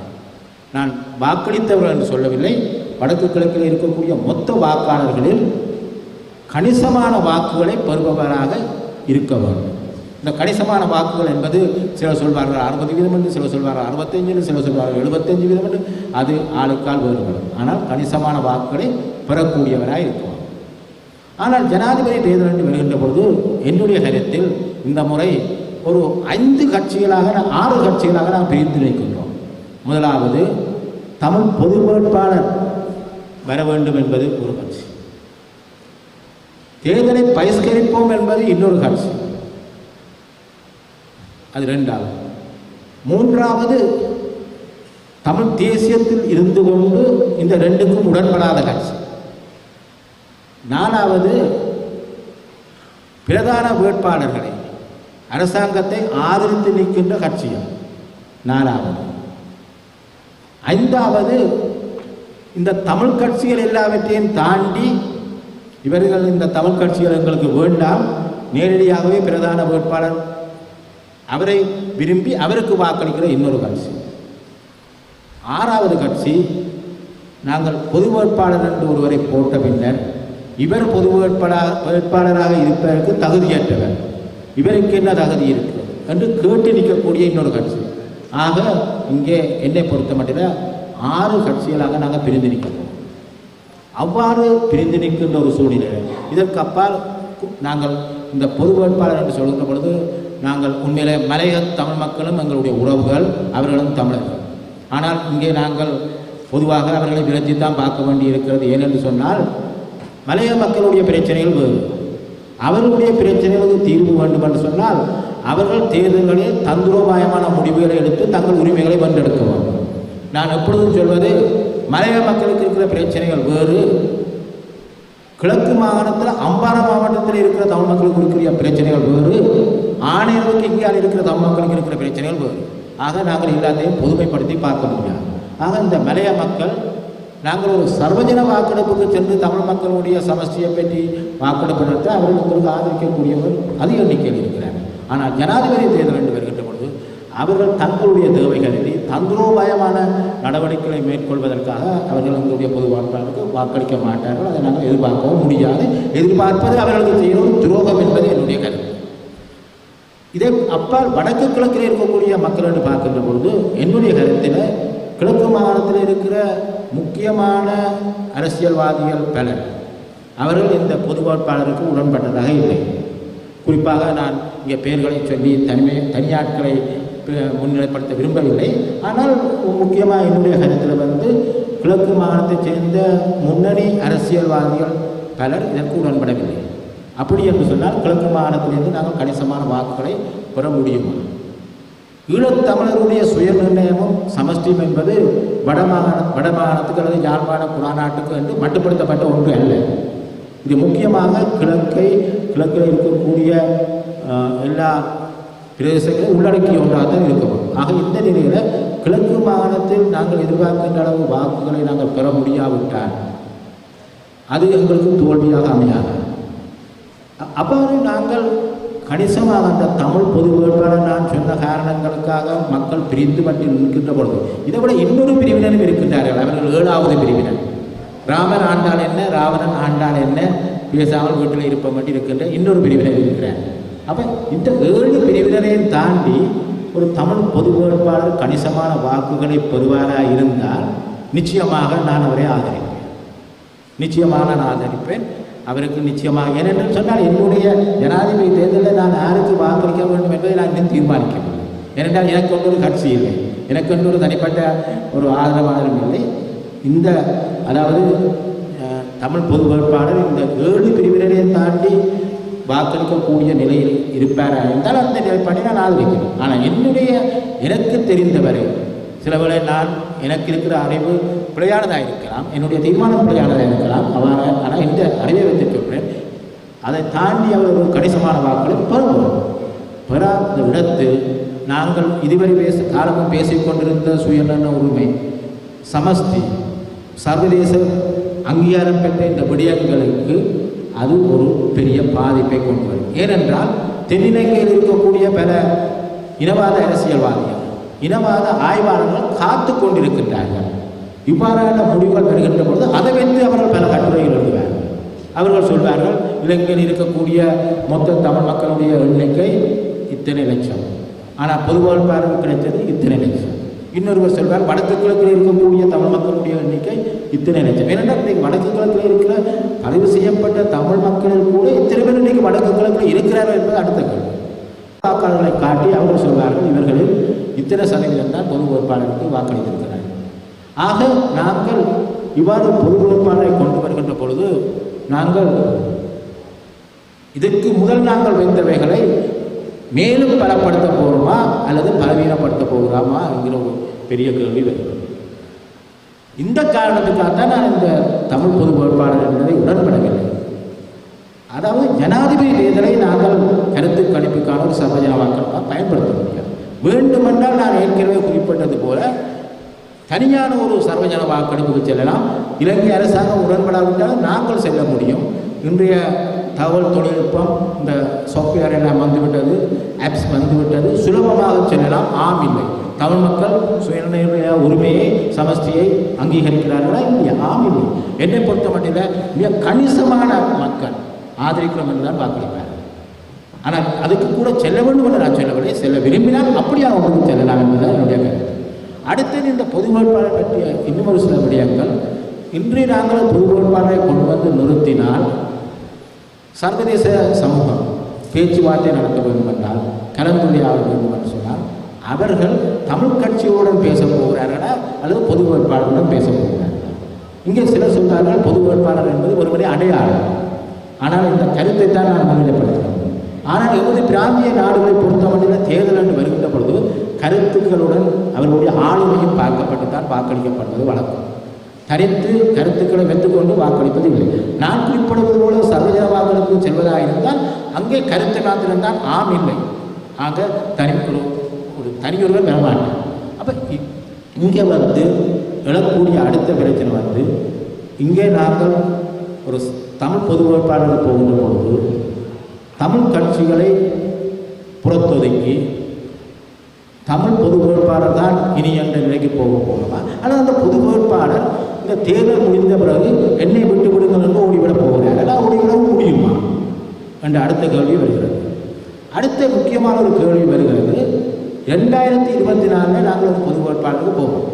நான் வாக்களித்தவர்கள் என்று சொல்லவில்லை, வடக்கு கிழக்கில் இருக்கக்கூடிய மொத்த வாக்காளர்களில் கணிசமான வாக்குகளை பெறுபவராக இருக்க வேண்டும். இந்த கணிசமான வாக்குகள் என்பது சிலர் சொல்வார்கள் 60% என்று, சிலர் சொல்வார்கள் 65%, சிலர் சொல்வார்கள் 75% என்று, அது ஆளுக்கால் வேறுபடும். ஆனால் கணிசமான வாக்குகளை பெறக்கூடியவராக இருக்குவார். ஆனால் ஜனாதிபதி தேர்தல் என்று வருகின்ற பொழுது என்னுடைய கருத்தில் இந்த முறை ஒரு 5 கட்சிகளாக 6 கட்சிகளாக நாம் பிரித்து வைக்கின்றோம். முதலாவது, தமிழ் பொது வேட்பாளர் வர வேண்டும் என்பது ஒரு கட்சி, தேர்தலை பகிஷ்கரிப்போம் என்பது இன்னொரு கட்சி, அது 2வது. 3வது, தமிழ் தேசியத்தில் இருந்து கொண்டு இந்த 2க்கும் உடன்படாத கட்சி. 4வது, பிரதான வேட்பாளர்களை அரசாங்கத்தை ஆதரித்து நிற்கின்ற கட்சிகள் 4வது. 5வது, இந்த தமிழ் கட்சிகள் எல்லாவற்றையும் தாண்டி இவர்கள் இந்த தமிழ் கட்சிகள் எங்களுக்கு வேண்டாம், நேரடியாகவே பிரதான வேட்பாளர் அவரை விரும்பி அவருக்கு வாக்களிக்கிற இன்னொரு கட்சி. 6வது கட்சி, நாங்கள் பொது வேட்பாளர் என்று ஒருவரை போட்ட பின்னர் இவர் பொது வேட்பாளராக இருப்பதற்கு தகுதியற்றவர், இவருக்கு என்ன தகுதி இருக்கு என்று கேட்டு நிற்கக்கூடிய இன்னொரு கட்சி. ஆக இங்கே என்னை பொறுத்த மட்டும் 6 கட்சிகளாக நாங்கள் பிரிந்து நிற்கிறோம். அவ்வாறு பிரிந்து நிற்கின்ற ஒரு சூழ்நிலை. இதற்கு அப்பால் நாங்கள் இந்த பொது வேட்பாளர் என்று சொல்கின்ற பொழுது நாங்கள் உண்மையிலே மலையக தமிழ் மக்களும் எங்களுடைய உறவுகள், அவர்களும் தமிழர்கள். ஆனால் இங்கே நாங்கள் பொதுவாக அவர்களை விரட்டித்தான் பார்க்க வேண்டி இருக்கிறது. ஏனென்று சொன்னால், மலையக மக்களுடைய பிரச்சனைகள் வேறு, அவர்களுடைய பிரச்சனைகளுக்கு தீர்வு வேண்டும் என்று சொன்னால் அவர்கள் தேர்தல்களில் தந்திரோபாயமான முடிவுகளை எடுத்து தங்கள் உரிமைகளை வென்றெடுக்க வேண்டும். நான் எப்பொழுதும் சொல்வது, மலையக மக்களுக்கு இருக்கிற பிரச்சனைகள் வேறு, கிழக்கு மாகாணத்தில் அம்பாறை மாவட்டத்தில் இருக்கிற தமிழ் மக்களுக்கு இருக்கிற பிரச்சனைகள் வேறு, ஆணையர்களுக்கு இங்கே இருக்கிற தமிழ் மக்களுக்கு இருக்கிற பிரச்சனைகள் வேறு. ஆக நாங்கள் எல்லாத்தையும் பொதுமைப்படுத்தி பார்க்க முடியாது. ஆக இந்த மலைய மக்கள், நாங்கள் ஒரு சர்வஜன வாக்கெடுப்புக்கு சென்று தமிழ் மக்களுடைய சமஸ்டியை பற்றி வாக்கெடுப்பு நடத்த அவர்கள் உங்களுக்கு ஆதரிக்கக்கூடியவர் அதிக எண்ணிக்கையில் இருக்கிறார்கள். ஆனால் ஜனாதிபதி தேர்தல் என்று வருகின்ற பொழுது அவர்கள் தங்களுடைய தேவைகளில் தந்திரோபாயமான நடவடிக்கைகளை மேற்கொள்வதற்காக அவர்கள் எங்களுடைய பொது வாக்காளருக்கு வாக்களிக்க மாட்டார்கள். அதை நாங்கள் எதிர்பார்க்கவும் முடியாது. எதிர்பார்ப்பது அவர்களுக்கு செய்யும் துரோகம் என்பது என்னுடைய கருத்து. இதே அப்பால் வடக்கு கிழக்கில் இருக்கக்கூடிய மக்கள் என்று பார்க்கின்ற பொழுது என்னுடைய கருத்தில் கிழக்கு மாகாணத்தில் இருக்கிற முக்கியமான அரசியல்வாதிகள் பலர் அவர்கள் இந்த பொது வேட்பாளருக்கு உடன்பட்டதாக இல்லை. குறிப்பாக நான் இங்கே பெயர்களை சொல்லி தனியாட்களை முன்னிலைப்படுத்த விரும்பவில்லை. ஆனால் முக்கியமாக என்னுடைய கருத்தில் கிழக்கு மாகாணத்தைச் சேர்ந்த முன்னணி அரசியல்வாதிகள் பலர் இதற்கு உடன்படவில்லை. அப்படி என்று சொன்னால் கிழக்கு மாகாணத்திலிருந்து நாங்கள் கணிசமான வாக்குகளை பெற முடியுமா? ஈழத்தமிழருடைய சுய நிர்ணயமும் சமஷ்டியும் என்பது வடமாகாணத்துக்கு அல்லது யாழ்ப்பாண குடாநாட்டுக்கு என்று மட்டுப்படுத்தப்பட்ட ஒன்று அல்ல. இது முக்கியமாக கிழக்கில் இருக்கக்கூடிய எல்லா பிரதேசங்களையும் உள்ளடக்கிய ஒன்றாகத்தான் இருக்கணும். ஆக இந்த நிலையில் கிழக்கு மாகாணத்தில் நாங்கள் எதிர்பார்க்கின்ற அளவு வாக்குகளை நாங்கள் பெற முடியாவிட்டால் அது எங்களுக்கு தோல்வியாக அமையாது. அவ்வாறு நாங்கள் கணிசமாக அந்த தமிழ் பொது வேட்பாளர் நான் சொன்ன காரணங்களுக்காக மக்கள் பிரிந்து பற்றி நிற்கின்ற பொழுது இதை விட இன்னொரு பிரிவினரும் இருக்கின்றார்கள். அவர்கள் 7வது பிரிவினர். ராமன் ஆண்டால் என்ன, ராவணன் ஆண்டால் என்ன, பேசாமல் வீட்டில் இருப்ப மட்டும் இருக்கின்ற இன்னொரு பிரிவினர் இருக்கிறார். அப்போ இந்த 7 பிரிவினரையும் தாண்டி ஒரு தமிழ் பொது வேட்பாளர் கணிசமான வாக்குகளை பெறுவாராக இருந்தால் நிச்சயமாக நான் அவரை ஆதரிப்பேன். அவருக்கு நிச்சயமாக ஏனென்று சொன்னால் என்னுடைய ஜனாதிபதி தேர்தலில் நான் யாருக்கு வாக்களிக்க வேண்டும் என்பதை நான் இன்னும் தீர்மானிக்கவில்லை. ஏனென்றால் எனக்கு ஒன்று கட்சி இல்லை, எனக்கு ஒன்று தனிப்பட்ட ஒரு ஆதரவாளரும் இல்லை. இந்த அதாவது தமிழ் பொது வேட்பாளர் இந்த 7 பிரிவினரை தாண்டி வாக்களிக்கக்கூடிய நிலையில் இருப்பாரா என்றால் அந்த நிலைப்பாட்டை நான் ஆதரிக்கிறேன். ஆனால் எனக்கு தெரிந்தவரை சிலவேளை எனக்கு இருக்கிற அறிவு பிழையானதாக இருக்கலாம், என்னுடைய தீர்மானம் பிழையானதாக இருக்கலாம். ஆனால் இந்த அறிவை வைத்திருக்கிறேன். அதை தாண்டி அவர் ஒரு கணிசமான வாக்களை பெறாத இடத்தில் நாங்கள் இதுவரை காலமும் பேசிக்கொண்டிருந்த சுயநல உரிமை, சமஸ்தி, சர்வதேச அங்கீகாரம் பெற்ற இந்த விடயங்களுக்கு அது ஒரு பெரிய பாதிப்பை கொண்டு வரும். ஏனென்றால் தென்னிலங்கையில் இருக்கக்கூடிய பல இனவாத அரசியல்வாதிகள், இனவாத ஆய்வாளர்கள் காத்து கொண்டிருக்கின்றார்கள். இவ்வாறான முடிவுகள் வருகின்ற பொழுது அதை வைத்து அவர்கள் பல கட்டுரைகள் எழுதுவார்கள். அவர்கள் சொல்வார்கள், இலங்கையில் இருக்கக்கூடிய மொத்த தமிழ் மக்களுடைய எண்ணிக்கை இத்தனை லட்சம், ஆனால் பொது வேட்பாளருக்கு கிடைத்தது இத்தனை லட்சம். இன்னொருவர் சொல்வார், வடக்கு கிழக்கில் இருக்கக்கூடிய தமிழ் மக்களுடைய எண்ணிக்கை இத்தனை லட்சம். ஏனென்றால் இன்றைக்கு வடக்கு கிழக்கில் இருக்கிற பதிவு செய்யப்பட்ட தமிழ் மக்களில் கூட இத்தனை பேர் இன்றைக்கு வடக்கு கிழக்கில் இருக்கிறார்கள் என்பது அடுத்த கேள்வி. வாக்காளர்களை காட்டி அவர்கள் சொல்வார்கள், இவர்களில் இத்தனை சதவீதம் தான் பொது வேட்பாளருக்கு வாக்களித்திருக்கிறார்கள். ஆக நாங்கள் இவ்வாறு பொது வேட்பாளரை கொண்டு வருகின்ற பொழுது நாங்கள் இதற்கு முதல் நாங்கள் வைத்தவைகளை மேலும் பலப்படுத்த போகிறோமா அல்லது பலவீனப்படுத்த போகிறோமா என்கிற ஒரு பெரிய கேள்வி வருகிறது. இந்த காரணத்துக்காகத்தான் நான் இந்த தமிழ் பொது வேட்பாளர் என்பதை உடன்படவில்லை. அதாவது ஜனாதிபதி தேர்தலை நாங்கள் கருத்து கணிப்புக்கான ஒரு சர்வஜன வாக்கெடுப்பாக பயன்படுத்த முடியாது. வேண்டுமென்றால் நான் ஏற்கனவே குறிப்பிட்டது போல தனியான ஒரு சர்வஜன வாக்கெடுப்புக்கு செல்லலாம். இலங்கை அரசாங்கம் உடன்படாவிட்டால் நாங்கள் செல்ல முடியும். இன்றைய தகவல் தொழில்நுட்பம், இந்த சாஃப்ட்வேர் எல்லாம் வந்துவிட்டது, ஆப்ஸ் வந்துவிட்டது, சுலபமாக செல்லலாம். இல்லை, தமிழ் மக்கள் சுயநிர்ணய உரிமையை, சமஸ்தியை அங்கீகரிக்கிறார்களா? இல்லையா? இல்லை. என்னை பொறுத்த மட்டும் மிக கணிசமான மக்கள் ஆதரிக்கிறோம் என்றுதான் வாக்களிப்பார்கள். ஆனால் அதுக்கு கூட செல்ல வேண்டும் என்று நான் சொல்லவில்லை. செல்ல விரும்பினால் அப்படியே அவங்களுக்கு செல்லலாம் என்பதுதான் என்னுடைய கருத்து. அடுத்தது இந்த பொது வேட்பாளர் பற்றிய இன்னும் ஒரு சில விடயங்கள். இன்று நாங்கள் பொது வேட்பாளரை கொண்டு வந்து நிறுத்தினால் சர்வதேச சமூகம் பேச்சுவார்த்தை நடத்த வேண்டும் என்றால், கலந்துரையாட வேண்டும் என்று சொன்னால், அவர்கள் தமிழ் கட்சியுடன் பேச போகிறார்களா அல்லது பொது வேட்பாளருடன் பேச போகிறார்களா? இங்கே சிலர் சொல்கிறார்கள் பொது வேட்பாளர் என்பது ஒருவரை அடையாளம். ஆனால் இந்த கருத்தை தான் நான் முன்னிலைப்படுத்துகிறேன். ஆனால் எமது பிராந்திய நாடுகளை பொறுத்தமட்டில் தேர்தல் என்று வருகின்ற பொழுது கருத்துக்களுடன் அவர்களுடைய ஆளுமையும் பார்க்கப்பட்டு தான் வாக்களிக்கப்படுவது வழக்கம். தரித்து கருத்துக்களை வைத்துக்கொண்டு வாக்களிப்பது இல்லை. நான் குறிப்பிடுவது போல சர்வஜன வாக்களிப்பு செல்வதாக இருந்தால் அங்கே கருத்து மாத்திரம்தான், இல்லை. ஆக ஒரு தனியொருவர் வரமாட்டேன். அப்போ இங்கே வந்து எழக்கூடிய அடுத்த பிரச்சனை வந்து, இங்கே நாங்கள் ஒரு தமிழ் பொது வேட்பாளர்கள் போகின்ற பொழுது தமிழ் கட்சிகளை புறத்தொதுக்கி தமிழ் பொது வேட்பாளர் தான் இனி என்ற நிலைக்கு போகணுமா? ஆனால் அந்த பொது வேட்பாளர் இந்த தேர்தல் முடிந்த பிறகு என்னை விட்டு விடுங்கள் என்று ஓடிவிடப் போகிறார். எல்லாம் ஓடிவிடவும் முடியுமா என்ற அடுத்த கேள்வி வருகிறது. அடுத்த முக்கியமான ஒரு கேள்வி வருகிறது. 2024 நாங்கள் ஒரு பொது வேட்பாளருக்கு போவோம்.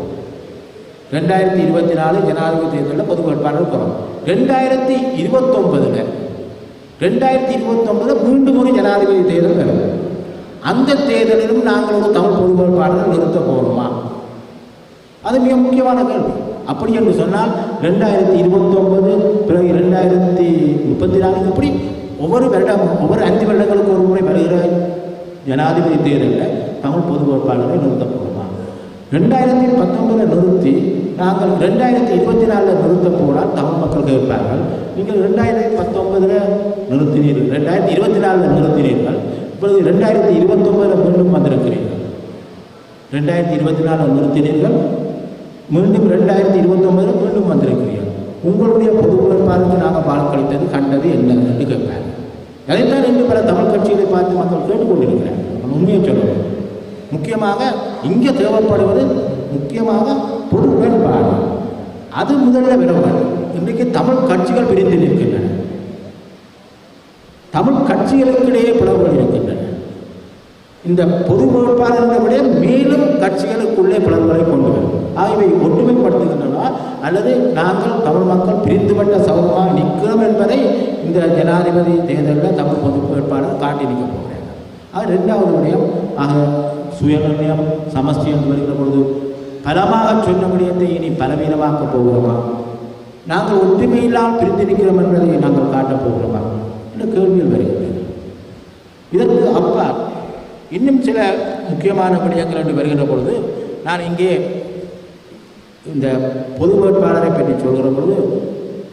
2024 ஜனாதிபதி தேர்தலில் பொது வேட்பாளர் போகிறோம். 2029 மீண்டும் ஒரு ஜனாதிபதி தேர்தல் வரும். அந்த தேர்தலிலும் நாங்கள் ஒரு தமிழ் பொது வேட்பாளரை நிறுத்த போகிறோமா? அது மிக முக்கியமான கேள்வி. அப்படி என்று சொன்னால் 2029 பிறகு 2034 இப்படி ஒவ்வொரு 5 வருடங்களுக்கு ஒரு முறை வருகிற ஜனாதிபதி தேர்தலில் தமிழ் பொது வேட்பாளரை நிறுத்த போகிறோமா? 2019 நிறுத்தி நாங்கள் 2024 நிறுத்த போனால் தமிழ் மக்கள் கேட்பார்கள், நீங்கள் 2019 நிறுத்தினீர்கள், 2024 நிறுத்தினீர்கள், இப்பொழுது 2029 மீண்டும் வந்திருக்கிறீர்கள். 2024 நிறுத்தினீர்கள், மீண்டும் 2029 மீண்டும் வந்திருக்கிறீர்கள். உங்களுடைய பொது வேட்பாளருக்கு நாங்கள் வாக்களித்தது கண்டது என்ன என்று கேட்பார்கள். அதைத்தான் இன்று பல தமிழ் கட்சிகளை பார்த்து மக்கள் கேட்டுக்கொண்டிருக்கிறார்கள். உண்மையை சொல்லணும். முக்கியமாக இங்கே தேவைப்படுவது முக்கியமாக பொது வேட்பாளர். அது முதலில் விரும்புவது. இன்றைக்கு தமிழ் கட்சிகள் பிரிந்து நிற்கின்றன. தமிழ் கட்சிகளுக்கிடையே பிளவுகள் இருக்கின்றன. இந்த பொது வேட்பாளரை விட மேலும் கட்சிகளுக்குள்ளே பிளவுகளை கொண்டு வரும். ஆகவே ஒற்றுமைப்படுத்துகின்றன அல்லது நாங்கள் தமிழ் மக்கள் பிரிந்துபட்ட சமூகமாக நிற்கிறோம் என்பதை இந்த ஜனாதிபதி தேர்தலில் தமிழ் பொது வேட்பாளர் காட்டி நிற்க போகிறாங்க. அது ரெண்டாவது விடயம். ஆக சுயநிர்ணயம் சமஸ்டி என்று வருகிற பொழுது பலமாக சொன்ன விடயத்தை இனி பலவீனமாக்க போகிறோமா, நாங்கள் ஒற்றுமையில்லாமல் பிரிந்து நிற்கிறோம் என்பதை நாங்கள் காட்டப் போகிறோமா என்ற கேள்விகள் வருகிறது. இதற்கு அப்பா இன்னும் சில முக்கியமான விடயங்கள் என்று வருகின்ற பொழுது நான் இங்கே இந்த பொது வேட்பாளரை பற்றி சொல்கிற பொழுது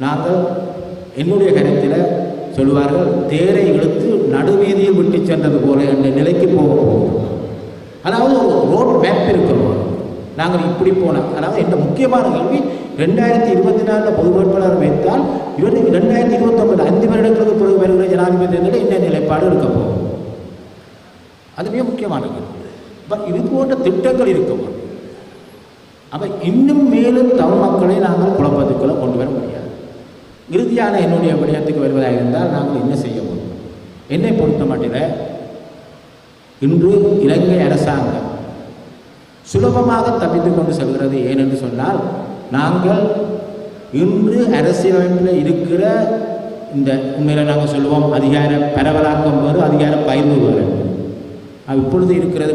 நாங்கள் என்னுடைய கருத்தில் சொல்வார்கள், தேரை இழுத்து நடுவீதியில் விட்டு சென்றது போல என்ற நிலைக்கு போக போகிறோம். அதாவது ஒரு ரோட் மேப் இருக்கிறோம். நாங்கள் இப்படி போனோம். அதாவது இந்த முக்கியமான கேள்வி 2024 பொது வேட்பாளர் வைத்தால் இவர் 2029 5 வருடங்களுக்கு பிறகு வருகிற ஜனாதிபதி தேர்தலில் என்ன நிலைப்பாடு இருக்க போகும், அது மிக முக்கியமான கேள்வி. இது போன்ற திட்டங்கள் இருக்கும். அப்போ இன்னும் மேலும் தமிழ் மக்களை நாங்கள் குழப்பத்துக்குள்ள கொண்டு வர முடியாது. இறுதியான என்னுடைய விடயத்துக்கு வருவதாக இருந்தால் நாங்கள் என்ன செய்ய முடியும்? என்னை பொறுத்த மட்டில் இன்று இலங்கை அரசாங்கம் சுலபமாக தப்பித்து கொண்டு செல்கிறது. ஏனென்று சொன்னால் நாங்கள் இன்று அரசியலமைப்பில் இருக்கிற இந்த உண்மையில் நாங்கள் சொல்லுவோம் அதிகார பரவலாக்கம் வேறு அதிகார பகிர்வு வேறு. இப்பொழுது இருக்கிறது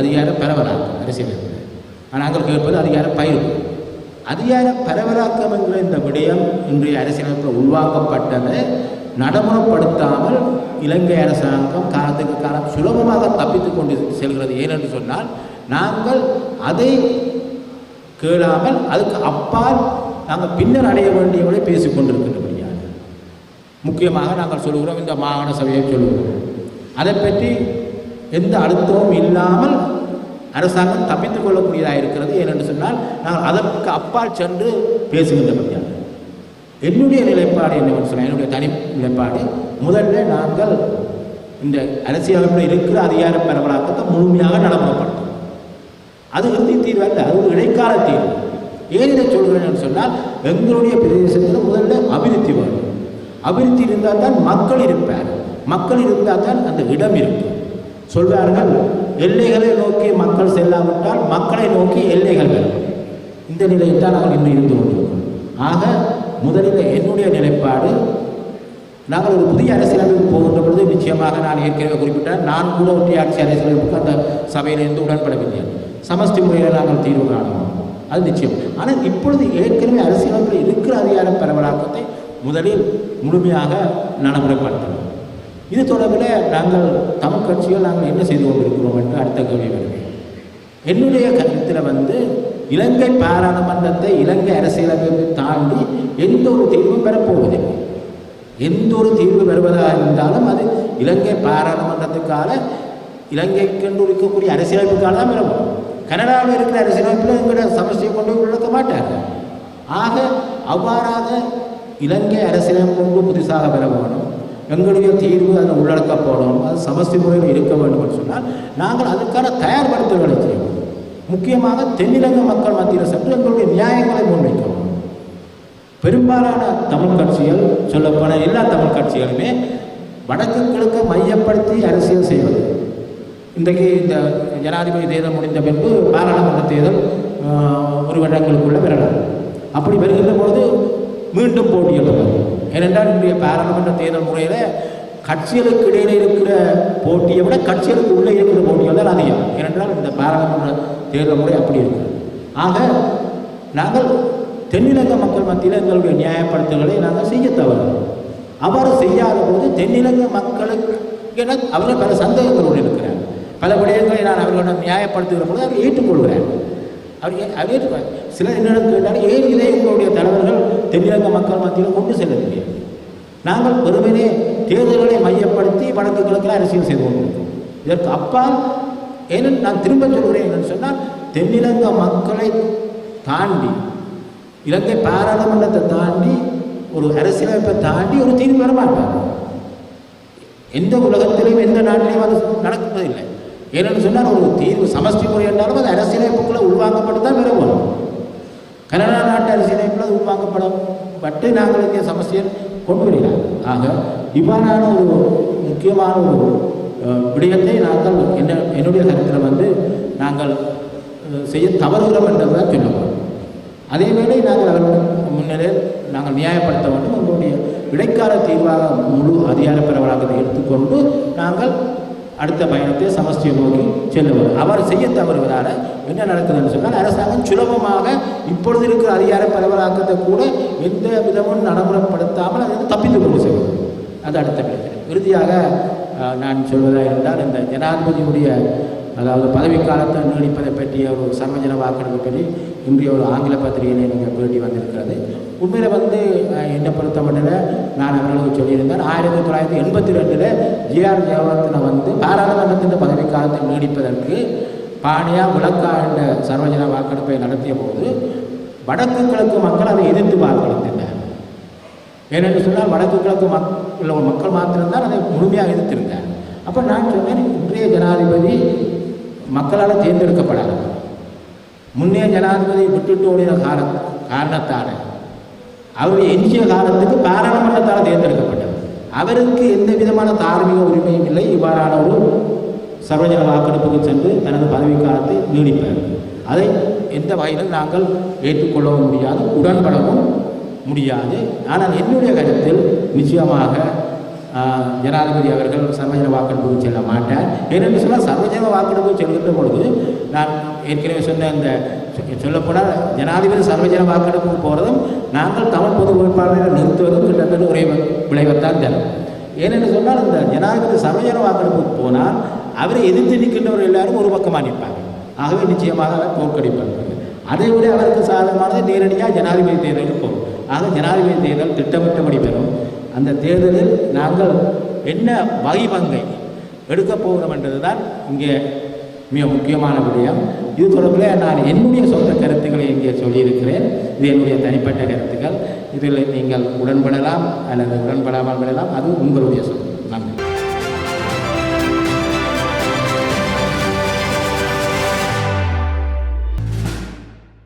அதிகார பரவலாக்கம் அரசியலமைப்பில். நாங்கள் கேட்பது அதிகார பகிர்வு. அதிகார பரவலாக்கம் என்கிற இந்த விடயம் இன்றைய அரசியலமைப்பில் உள்வாங்கப்பட்டதை நடைமுறைப்படுத்தாமல் இலங்கை அரசாங்கம் காலத்துக்கு காலம் சுலபமாக தப்பித்து கொண்டு செல்கிறது. ஏனென்று சொன்னால் நாங்கள் அதை கேளாமல் அதுக்கு அப்பால் நாங்கள் பின்னர் அடைய வேண்டியவரை பேசிக்கொண்டிருக்கின்றபடியாக முக்கியமாக நாங்கள் சொல்லுகிறோம், இந்த மாகாண சபையை சொல்லுகிறோம். அதை பற்றி எந்த அழுத்தமும் இல்லாமல் அரசாங்கம் தப்பித்துக் கொள்ளக்கூடியதாக இருக்கிறது. ஏனென்று சொன்னால் நாங்கள் அதற்கு அப்பால் சென்று பேசுகின்றபடியாக என்னுடைய நிலைப்பாடு என்னவென்று சொன்னால் என்னுடைய தனி நிலைப்பாடு, முதல்ல நாங்கள் இந்த அரசியலமைப்பில் இருக்கிற அதிகார பரவலாக்கத்தை முழுமையாக நடைமுறைப்படுத்தும். அது இறுதி தீர்வு அல்ல, அது ஒரு இடைக்கால தீர்வு. ஏன் இதை சொல்கிறேன்னு சொன்னால் எங்களுடைய பிரதேசத்தில் முதல்ல அபிவிருத்தி வரும். அபிவிருத்தி இருந்தால் தான் மக்கள் இருப்பார். மக்கள் இருந்தால் தான் அந்த இடம் இருக்கும். சொல்வார்கள், எல்லைகளை நோக்கி மக்கள் செல்லாவிட்டால் மக்களை நோக்கி எல்லைகள் வரும். இந்த நிலையில் தான் நாங்கள் இன்று இருந்து கொண்டிருக்கிறோம். ஆக முதலில் என்னுடைய நிலைப்பாடு, நாங்கள் ஒரு புதிய அரசியலமைப்பு போகின்ற பொழுது நிச்சயமாக நான் ஏற்கனவே குறிப்பிட்டேன், நான் கூட ஒற்றை ஆட்சி அரசியலமைப்புக்கு அந்த சபையிலிருந்து உடன்படவில்லை. சமஷ்டி முறையில் நாங்கள் தீர்வு காணணும், அது நிச்சயம். ஆனால் இப்பொழுது ஏற்கனவே அரசியலமைப்பில் இருக்கிற அதிகார பரவலாக்கத்தை முதலில் முழுமையாக நடைமுறைப்படுத்தணும். இது தொடர்பில் நாங்கள் தமிழ் கட்சிகள் நாங்கள் என்ன செய்து கொண்டிருக்கிறோம் என்று அடுத்த கேள்வி வருவேன். என்னுடைய கருத்தில் இலங்கை பாராளுமன்றத்தை இலங்கை அரசியலமைப்பை தாண்டி எந்த ஒரு தீர்வும் பெறப்போவதில்லை. எந்த ஒரு தீர்வு வருவதாக இருந்தாலும் அது இலங்கை பாராளுமன்றத்துக்கான இலங்கைக்கென்று இருக்கக்கூடிய அரசியலமைப்புக்காக தான் பெறவும். கனடாவில் இருக்கிற அரசியலமைப்பில் எங்களுடைய சமஸ்டியை கொண்டு உள்ளக்க மாட்டார்கள். ஆக அவ்வாறாக இலங்கை அரசியலமைப்பு கொண்டு புதுசாக பெற வேணும். எங்களுடைய தீர்வு அதில் உள்ளடக்கப்படணும். அது சமஸ்டி முறையில் இருக்க வேண்டும் என்று சொன்னால் நாங்கள் அதுக்கான தயார்படுத்தல்களை செய்வோம். முக்கியமாக தென்னிலங்கை மக்கள் மத்தியில் சென்று எங்களுடைய நியாயங்களை முன்வைக்கவும். பெரும்பாலான தமிழ் கட்சிகள், சொல்லப்போன எல்லா தமிழ் கட்சிகளுமே வடக்கு கிழக்கு மையப்படுத்தி அரசியல் செய்வது. இன்றைக்கு இந்த ஜனாதிபதி தேர்தல் முடிந்த பின்பு பாராளுமன்ற தேர்தல் ஒரு வருடங்களுக்குள்ளே பெறலாம். அப்படி வருகின்ற பொழுது மீண்டும் போட்டியிடுவது. ஏனென்றால் இன்றைய பாராளுமன்ற தேர்தல் முறையில் கட்சிகளுக்கு இடையில இருக்கிற போட்டியை விட கட்சிகளுக்கு உள்ளே இருக்கிற போட்டிகள் தான் அதிகம். ஏனென்றால் இந்த பாராளுமன்ற தேர்தல் முறை அப்படி இருக்குது. ஆக நாங்கள் தென்னிலங்கை மக்கள் மத்தியில் எங்களுடைய நியாயப்படுத்தல்களை நாங்கள் செய்ய தவறு. அவ்வாறு செய்யாத போது தென்னிலங்கை மக்களுக்கு என அவர்கள் பல சந்தேகங்களோடு இருக்கிறார். பல விடயங்களை நான் அவர்களிடம் நியாயப்படுத்துகிற பொழுது அவர் ஏற்றுக்கொள்கிறார். அவர் ஏற்றுக்கொள்வார். சிலர் என்னிடம் கேட்டால், ஏன் இதை எங்களுடைய தலைவர்கள் தென்னிலங்கை மக்கள் மத்தியில் கொண்டு செல்ல முடியாது? நாங்கள் வெறுமனே தேர்தல்களை மையப்படுத்தி வடக்கு கிழக்கில் அரசியல் செய்து கொண்டிருக்கிறோம். இதற்கு அப்பால் ஏன்னு நான் திரும்ப சொல்கிறேன் என்னன்னு சொன்னால், தென்னிலங்கை மக்களை தாண்டி இலங்கை பாராளுமன்றத்தை தாண்டி ஒரு அரசியலமைப்பை தாண்டி ஒரு தீர்வு வர மாட்டாங்க. எந்த உலகத்திலையும் எந்த நாட்டிலையும் அது நடப்பதில்லை. ஏன்னு சொன்னால் ஒரு தீர்வு சமஷ்டி முறை என்றாலும் அது அரசியலமைப்புக்குள்ளே உள்வாங்கப்பட்டு தான் பெறவும். கனடா நாட்டு அரசியலமைப்பில் அது உள்வாங்கப்பட்டு நாங்கள் இங்கே சமஸ்டியை கொண்டு வருகிறார். ஆக இவ்வாறான ஒரு முக்கியமான ஒரு விடயத்தை நாங்கள் என்னுடைய கருத்தில் நாங்கள் செய்ய தவறுகிறோம் என்றது தான் சொல்லுவோம். அதேவேளை நாங்கள் அவர்கள் முன்னிலையில் நாங்கள் நியாயப்படுத்த வேண்டும். உங்களுடைய இடைக்கால தீர்வாக முழு அதிகார பரவலாக்கத்தை எடுத்துக்கொண்டு நாங்கள் அடுத்த பயணத்தை சமஸ்தியை நோக்கி செல்லுவோம். அவர் செய்ய தவறுவதால் என்ன நடக்குதுன்னு சொன்னால், அரசாங்கம் சுலபமாக இப்பொழுது இருக்கிற அதிகார பரவலாக்கத்தை கூட எந்த விதமும் நடைமுறைப்படுத்தாமல் அதை தப்பித்து கொண்டு செல்வது. அது அடுத்த பிரச்சனை. இறுதியாக நான் சொல்வதாக இருந்தால், இந்த ஜனாதிபதியுடைய அதாவது பதவிக்காலத்தை நீடிப்பதை பற்றிய ஒரு சர்வஜன வாக்கெடுப்பு பற்றி இன்றைய ஒரு ஆங்கில பத்திரிகையிலே நீங்கள் பேட்டி வந்திருக்கிறது. உண்மையில் என்னை பொறுத்தமட்டில் நான் அவர்களுக்கு சொல்லியிருந்தேன், 1982 ஜிஆர் ஜெயவர்தன பாராளுமன்றத்தின் பதவிக்காலத்தை நீடிப்பதற்கு பாணியா விளக்கா என்ற சர்வஜன வாக்கெடுப்பை நடத்திய போது வடக்கு கிழக்கு மக்கள் அதை எதிர்த்து வாக்களித்திருந்தார். ஏனென்று சொன்னால் வடக்கு கிழக்கு மக்கள் மாத்திரம்தான் அதை முழுமையாக எதிர்த்திருந்தார். அப்போ நான் சொன்னேன், இன்றைய ஜனாதிபதி மக்களால் தேர்ந்தெடுக்கப்படாது. முன்னைய ஜனாதிபதி விட்டுட்டு ஓடின காரணத்தால் அவருடைய எஞ்சிய காலத்துக்கு பாராளுமன்றத்தால் தேர்ந்தெடுக்கப்பட்டது. அவருக்கு எந்த விதமான தார்மீக உரிமையும் இல்லை இவ்வாறான ஒரு சர்வஜன வாக்கெடுப்புக்கு சென்று தனது பதவிக்காலத்தை நீடிப்பார். அதை எந்த வகையிலும் நாங்கள் ஏற்றுக்கொள்ளவும் முடியாது, உடன்படவும் முடியாது. ஆனால் என்னுடைய கருத்தில் நிச்சயமாக ஜனாதிபதி அவர்கள் சர்வஜன வாக்கெடுப்புக்கு செல்ல மாட்டார். ஏனென்று சொன்னால் சர்வஜன வாக்கெடுப்பு செல்கின்ற பொழுது நான் ஏற்கனவே சொன்ன அந்த சொல்லப்போனால் ஜனாதிபதி சர்வஜன வாக்கெடுப்புக்கு போகிறதும் நாங்கள் தமிழ் பொது வேட்பாளரை நிறுத்துவதும் கிட்டத்தட்ட ஒரே விளைவைத்தான் தரும். ஏனென்று சொன்னால் இந்த ஜனாதிபதி சர்வஜன வாக்கெடுப்புக்கு போனால் அவரை எதிர்த்து நிற்கின்றவர் எல்லாரும் ஒரு பக்கமாக நிற்பாங்க. ஆகவே நிச்சயமாக அவர் தோற்கடிப்பார்கள். அதை விட அவருக்கு சாதகமானது நேரடியாக ஜனாதிபதி தேர்தலுக்கு போகும். ஆக ஜனாதிபதி தேர்தல் திட்டமிட்டபடி பெறும். அந்த தேர்தலில் நாங்கள் என்ன வகைபங்கை எடுக்கப் போகிறோம் என்றது தான் இங்கே மிக முக்கியமான விடயம். இது தொடர்பில் நான் என்னுடைய சொந்த கருத்துக்களை இங்கே சொல்லியிருக்கிறேன். இது என்னுடைய தனிப்பட்ட கருத்துக்கள். இதில் நீங்கள் உடன்படலாம் அல்லது உடன்படாமல் விடலாம், அது உங்களுடைய சொல்.